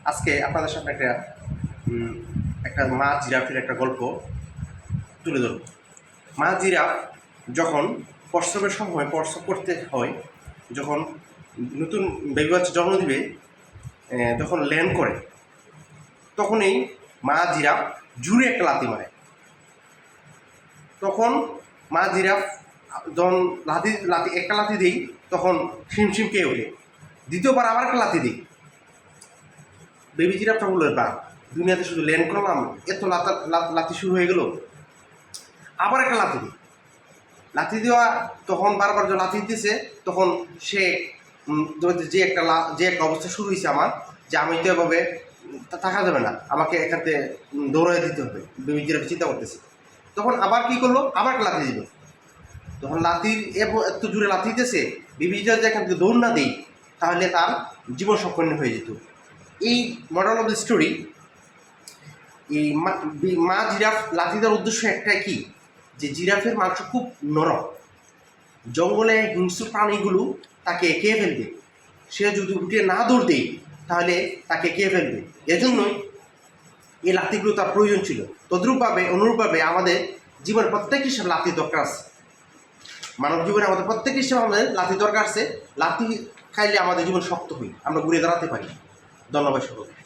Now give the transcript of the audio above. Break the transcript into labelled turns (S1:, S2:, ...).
S1: আজকে আপনাদের সামনে একটা মা জিরাফের একটা গল্প তুলে ধরব। মা জিরাফ যখন প্রসবের সময় প্রসব করতে হয়, যখন নতুন বেবি বাচ্চা জন্ম দিবে, যখন ল্যান্ড করে, তখনই মা জিরাফ জুড়ে একটা লাথি মারে। তখন মা জিরাফ যখন একটা লাথি দিই, তখন শিমশিম কে ওঠে। দ্বিতীয়বার আবার একটা লাথি দিই, বেবি জিরাফটা বললো, বা দুনিয়াতে শুধু ল্যান্ড করলাম, এত লাথি শুরু হয়ে গেল। আবার একটা লাথি দিই, লাথি দেওয়া তখন বারবার যখন লাথি দিতেছে, তখন সে যে একটা অবস্থা শুরু হয়েছে আমার, যে আমি তো এভাবে থাকা যাবে না, আমাকে এখান থেকে দৌড়াই দিতে হবে। বেবি জিরাফ চিন্তা করতেছে। তখন আবার কি করলো, আবার একটা লাথি দিল। তখন লাথির এত জোরে লাথি দিতেছে, বেবি জিরাফ এখান থেকে দৌড় না দিই, তাহলে তার জীবন সম্পন্ন হয়ে যেত। এই মডেল অফ দ্য স্টোরি, এই মা জিরাফ লাথি দেওয়ার উদ্দেশ্য একটাই, কি যে জিরাফের মাংস খুব নরম, জঙ্গলে হিংস্র প্রাণীগুলো তাকে খেয়ে ফেলবে। সে যদি উঠে না দৌড় দেয়, তাহলে তাকে খেয়ে ফেলবে। এজন্যই এই লাথিগুলো তার প্রয়োজন ছিল। অনুরূপভাবে আমাদের জীবনের প্রত্যেক হিসাবে লাথির দরকার আছে। মানব জীবনে আমাদের প্রত্যেক হিসাবে আমাদের লাথি দরকার আছে। লাথি খাইলে আমাদের জীবন শক্ত হই, আমরা ঘুরে দাঁড়াতে পারি। ধন্যবাদ সকলকে।